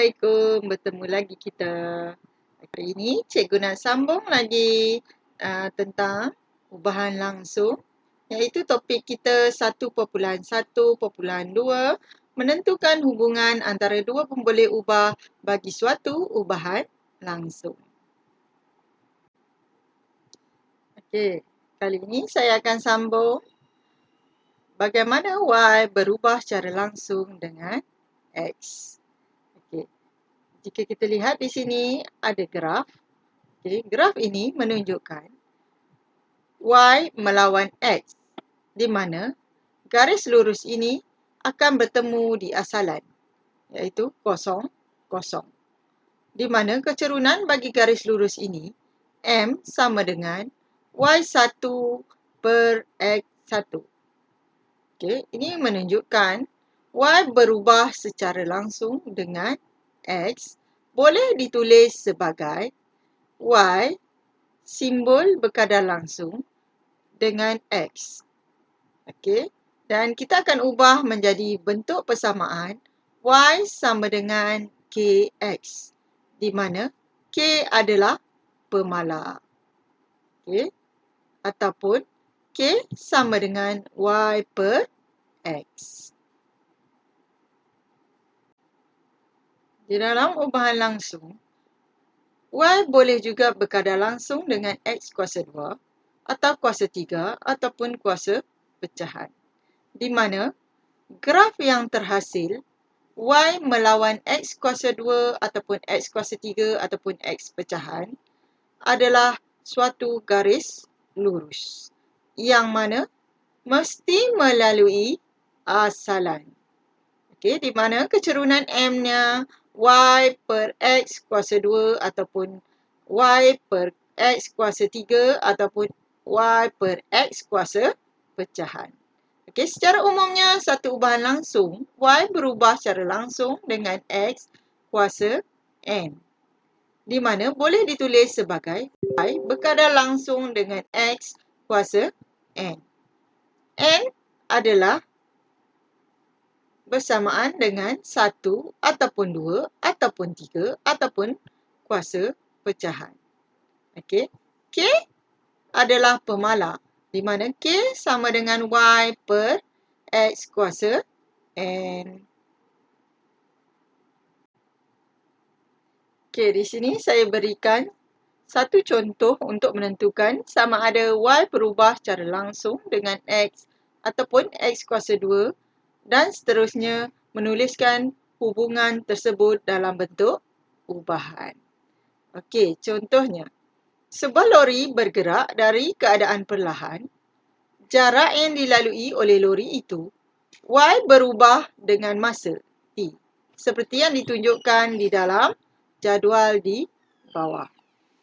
Assalamualaikum, bertemu lagi kita. Hari ini cikgu nak sambung lagi tentang ubahan langsung, iaitu topik kita 1.1.2, menentukan hubungan antara dua pemboleh ubah bagi suatu ubahan langsung. Okey, kali ini saya akan sambung bagaimana Y berubah secara langsung dengan X. Okey. Jika kita lihat di sini ada graf. Okay, graf ini menunjukkan Y melawan X, di mana garis lurus ini akan bertemu di asalan, iaitu 0, 0. Di mana kecerunan bagi garis lurus ini, M sama dengan Y1 per X1. Okay, ini menunjukkan Y berubah secara langsung dengan X boleh ditulis sebagai Y simbol berkadar langsung dengan X. Okey, dan kita akan ubah menjadi bentuk persamaan Y sama dengan KX, di mana K adalah pemala. Okey, ataupun K sama dengan Y per X. Di dalam ubahan langsung, Y boleh juga berkadar langsung dengan X kuasa 2 atau kuasa 3 ataupun kuasa pecahan. Di mana graf yang terhasil Y melawan X kuasa 2 ataupun X kuasa 3 ataupun X pecahan adalah suatu garis lurus yang mana mesti melalui asalan. Okey, di mana kecerunan M-nya Y per X kuasa 2 ataupun Y per X kuasa 3 ataupun Y per X kuasa pecahan. Okey, secara umumnya satu ubahan langsung, Y berubah secara langsung dengan X kuasa N. Di mana boleh ditulis sebagai Y berkadar langsung dengan X kuasa N. N adalah bersamaan dengan 1 ataupun 2 ataupun 3 ataupun kuasa pecahan. Okey. K adalah pemala, di mana K sama dengan Y per X kuasa N. Okey, di sini saya berikan satu contoh untuk menentukan sama ada Y berubah secara langsung dengan X ataupun X kuasa 2 dan seterusnya menuliskan hubungan tersebut dalam bentuk ubahan. Okey, contohnya. Sebuah lori bergerak dari keadaan perlahan. Jarak yang dilalui oleh lori itu, Y berubah dengan masa T. Seperti yang ditunjukkan di dalam jadual di bawah.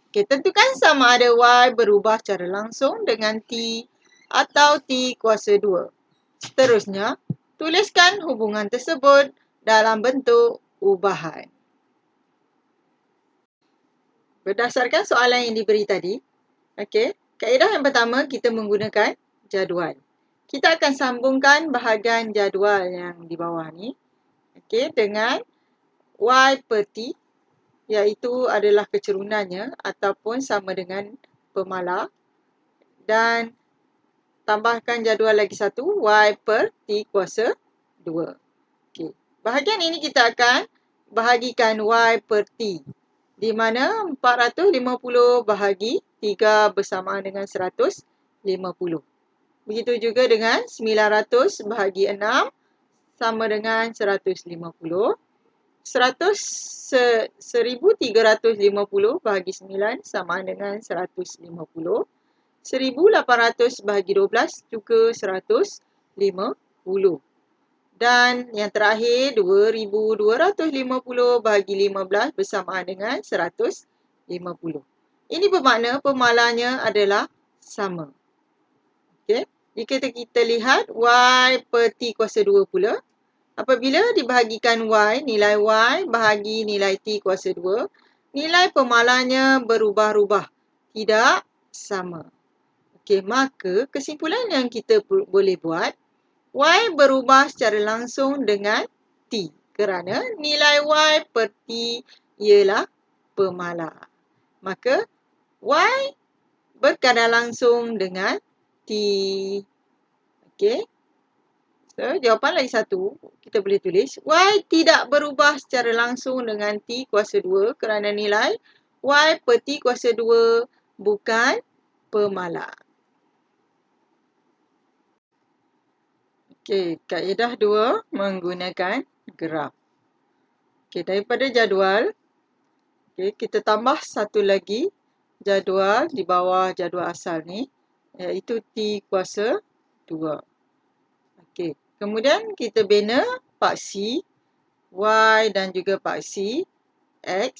Okey, tentukan sama ada Y berubah secara langsung dengan T atau T kuasa 2. Seterusnya, tuliskan hubungan tersebut dalam bentuk ubahan. Berdasarkan soalan yang diberi tadi, okey, kaedah yang pertama kita menggunakan jadual. Kita akan sambungkan bahagian jadual yang di bawah ni, okey, dengan Y per T, iaitu adalah kecerunannya ataupun sama dengan pemala, dan tambahkan jadual lagi satu, Y per T kuasa 2. Okey. Bahagian ini kita akan bahagikan Y per T, di mana 450 bahagi 3 bersamaan dengan 150. Begitu juga dengan 900 bahagi 6 sama dengan 150. 1350 bahagi 9 sama dengan 150. 1800 bahagi 12 juga 150. Dan yang terakhir 2250 bahagi 15 bersamaan dengan 150. Ini bermakna pemalanya adalah sama. Okey. Jika kita lihat Y per T kuasa 2 pula, apabila dibahagikan Y, nilai Y bahagi nilai T kuasa 2, nilai pemalanya berubah-ubah, tidak sama. Okey, maka kesimpulan yang kita boleh buat, Y berubah secara langsung dengan T. Kerana nilai Y per T ialah pemalar. Maka Y berkadar langsung dengan T. Okey. So, jawapan lagi satu. Kita boleh tulis Y tidak berubah secara langsung dengan T kuasa 2 kerana nilai Y per T kuasa 2 bukan pemalar. Okey, kaedah 2 menggunakan graf. Okey, daripada jadual, kita tambah satu lagi jadual di bawah jadual asal ni, iaitu T kuasa 2. Okey, kemudian kita bina paksi Y dan juga paksi X.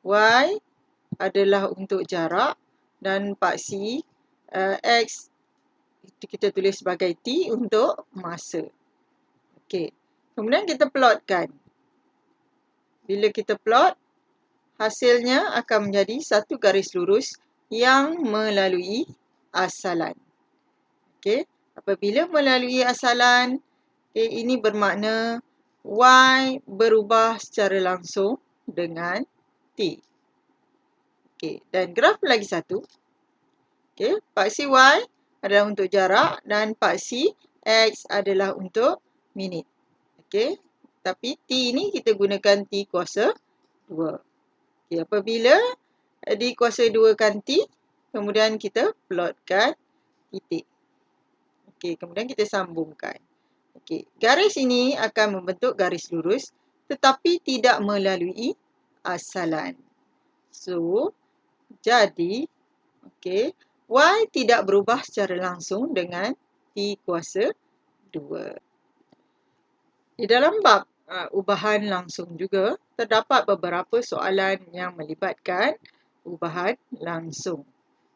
Y adalah untuk jarak dan paksi X itu kita tulis sebagai T untuk masa. Okey, kemudian kita plotkan. Bila kita plot, hasilnya akan menjadi satu garis lurus yang melalui asalan. Okey, apabila melalui asalan, ini bermakna Y berubah secara langsung dengan T. Okey, dan graf lagi satu. Okey, paksi Y adalah untuk jarak dan paksi X adalah untuk minit. Okey, tapi T ni kita gunakan T kuasa 2. Okey, apabila dikuasa 2kan T, kemudian kita plotkan titik. Okey, kemudian kita sambungkan. Okey, garis ini akan membentuk garis lurus tetapi tidak melalui asalan. So, jadi, okey, Y tidak berubah secara langsung dengan T kuasa 2. Di dalam bab ubahan langsung juga, terdapat beberapa soalan yang melibatkan ubahan langsung.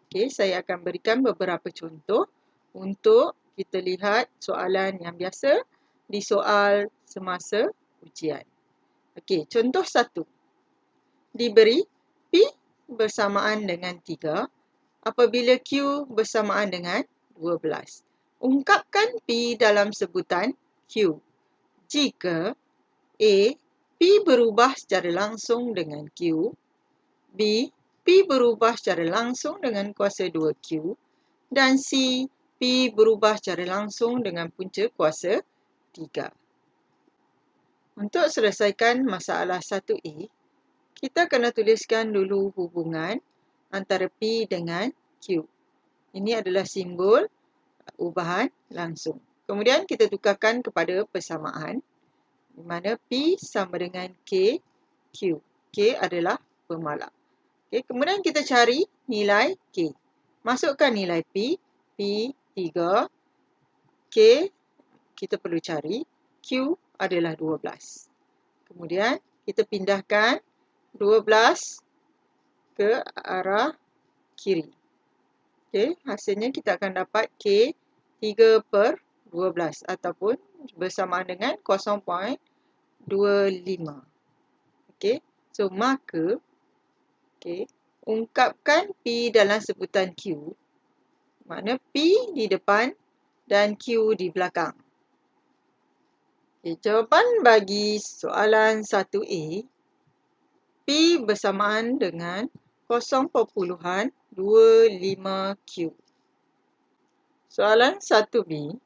Okey, saya akan berikan beberapa contoh untuk kita lihat soalan yang biasa disoal semasa ujian. Okey, contoh 1. Diberi P bersamaan dengan 3 apabila Q bersamaan dengan 12. Ungkapkan P dalam sebutan Q. Jika A. P berubah secara langsung dengan Q. B. P berubah secara langsung dengan kuasa 2Q. Dan C. P berubah secara langsung dengan punca kuasa 3. Untuk selesaikan masalah 1A, kita kena tuliskan dulu hubungan antara P dengan Q. Ini adalah simbol ubahan langsung. Kemudian kita tukarkan kepada persamaan, di mana P sama dengan K, Q. K adalah pemalar. Okay, kemudian kita cari nilai K. Masukkan nilai P 3. K kita perlu cari. Q adalah 12. Kemudian kita pindahkan 12 ke arah kiri. Okay, hasilnya kita akan dapat K 3/12 ataupun bersamaan dengan 0.25. Okay, so maka ungkapkan P dalam sebutan Q. Makna P di depan dan Q di belakang. Okay, jawapan bagi soalan 1A, P bersamaan dengan 0.25Q. Soalan 1B,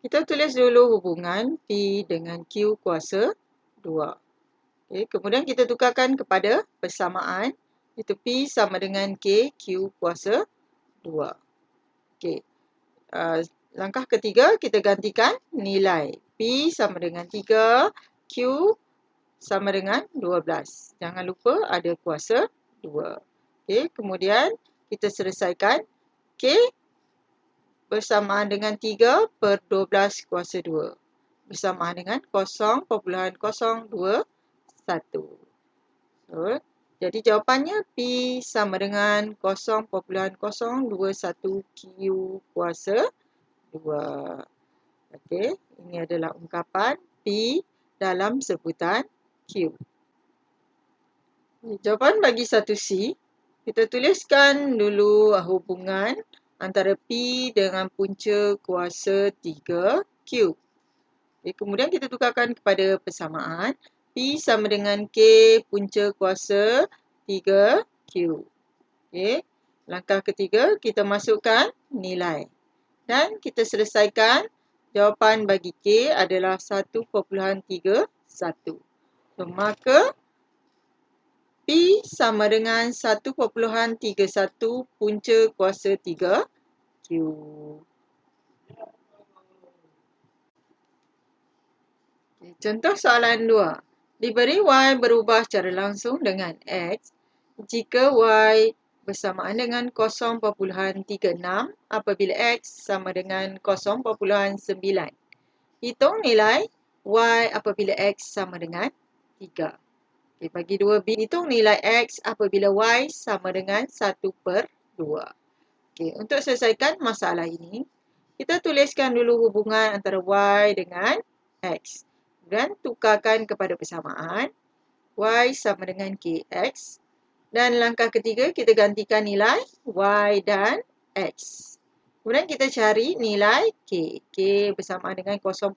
kita tulis dulu hubungan P dengan Q kuasa 2. Okay, kemudian kita tukarkan kepada persamaan, iaitu P sama dengan K, Q kuasa 2. Okay. Langkah ketiga, kita gantikan nilai. P sama dengan 3, Q sama dengan 12. Jangan lupa ada kuasa 2. Okay, kemudian kita selesaikan. K bersamaan dengan 3/12 kuasa 2. Bersamaan dengan 0.021. So, jadi jawapannya P sama dengan 0.021Q kuasa 2. Okey, ini adalah ungkapan P dalam sebutan Q. Jawapan bagi 1C, kita tuliskan dulu hubungan antara P dengan punca kuasa 3Q. Okay, kemudian kita tukarkan kepada persamaan. P sama dengan K punca kuasa 3Q. Okay. Langkah ketiga, kita masukkan nilai. Dan kita selesaikan. Jawapan bagi K adalah 1.31. So, maka P sama dengan 1.31 punca kuasa 3Q. Okay, contoh soalan 2. Diberi Y berubah secara langsung dengan X jika Y bersamaan dengan 0.36 apabila X sama dengan 0.9. Hitung nilai Y apabila X sama dengan 3. Okay, bagi 2B, hitung nilai X apabila Y sama dengan 1/2. Okay, untuk selesaikan masalah ini, kita tuliskan dulu hubungan antara Y dengan X. Dan tukarkan kepada persamaan. Y sama dengan KX. Dan langkah ketiga, kita gantikan nilai Y dan X. Kemudian kita cari nilai K. K bersamaan dengan 0.2.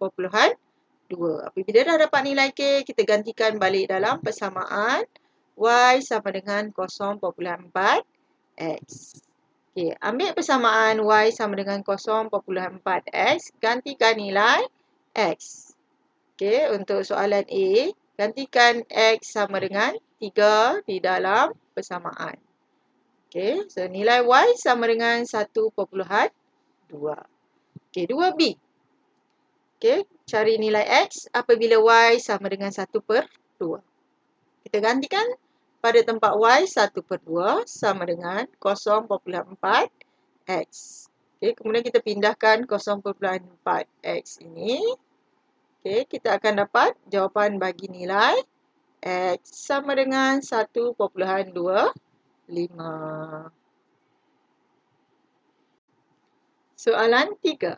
Apabila dah dapat nilai K, kita gantikan balik dalam persamaan. Y sama dengan 0.4X. Okay, ambil persamaan Y sama dengan 0.4X. Gantikan nilai X. Okay, untuk soalan A, gantikan X sama dengan 3 di dalam persamaan. Okay, so nilai Y sama dengan 1.2. Okay, 2B. Okay, cari nilai X apabila Y sama dengan 1/2. Kita gantikan pada tempat Y 1/2 sama dengan 0.4X. Okay, kemudian kita pindahkan 0.4X ini. Okay, kita akan dapat jawapan bagi nilai X sama dengan 1.25. Soalan 3.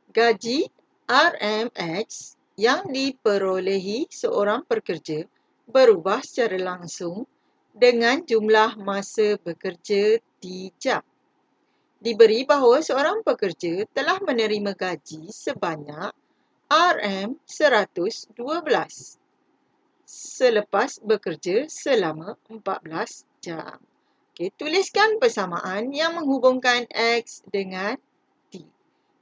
Gaji RMX yang diperolehi seorang pekerja berubah secara langsung dengan jumlah masa bekerja di jam. Diberi bahawa seorang pekerja telah menerima gaji sebanyak RM112 selepas bekerja selama 14 jam. Okay, tuliskan persamaan yang menghubungkan X dengan T.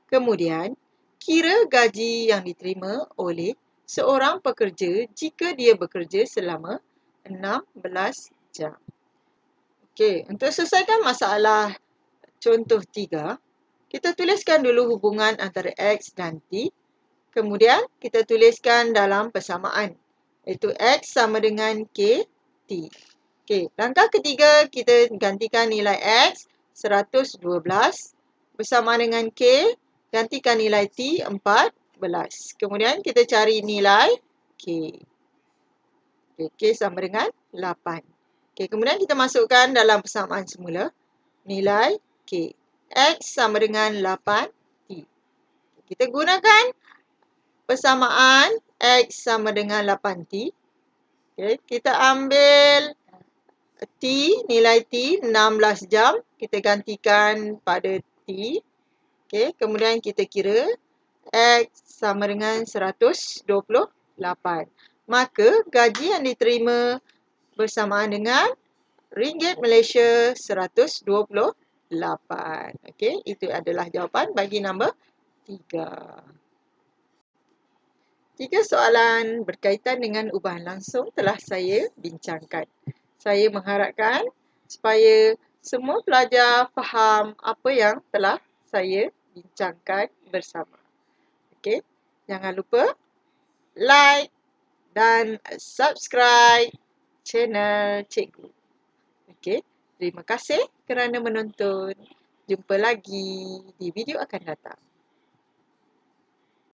Kemudian, kira gaji yang diterima oleh seorang pekerja jika dia bekerja selama 16 jam. Okey, untuk selesaikan masalah contoh 3, kita tuliskan dulu hubungan antara X dan T. Kemudian, kita tuliskan dalam persamaan, iaitu X sama dengan K, T. Okey, langkah ketiga, kita gantikan nilai X, 112, bersama dengan K, gantikan nilai T, 14. Kemudian, kita cari nilai K. Okey, K sama dengan 8. Okey, kemudian kita masukkan dalam persamaan semula, nilai K. X sama dengan 8T. Kita gunakan persamaan X sama dengan 8T. Okay, kita ambil T, nilai T 16 jam. Kita gantikan pada T. Okay, kemudian kita kira X sama dengan 128. Maka gaji yang diterima bersamaan dengan ringgit Malaysia 128. Okay, itu adalah jawapan bagi nombor 3. 3 soalan berkaitan dengan ubahan langsung telah saya bincangkan. Saya mengharapkan supaya semua pelajar faham apa yang telah saya bincangkan bersama. Okey, jangan lupa like dan subscribe channel Cikgu. Okey, terima kasih kerana menonton. Jumpa lagi di video akan datang.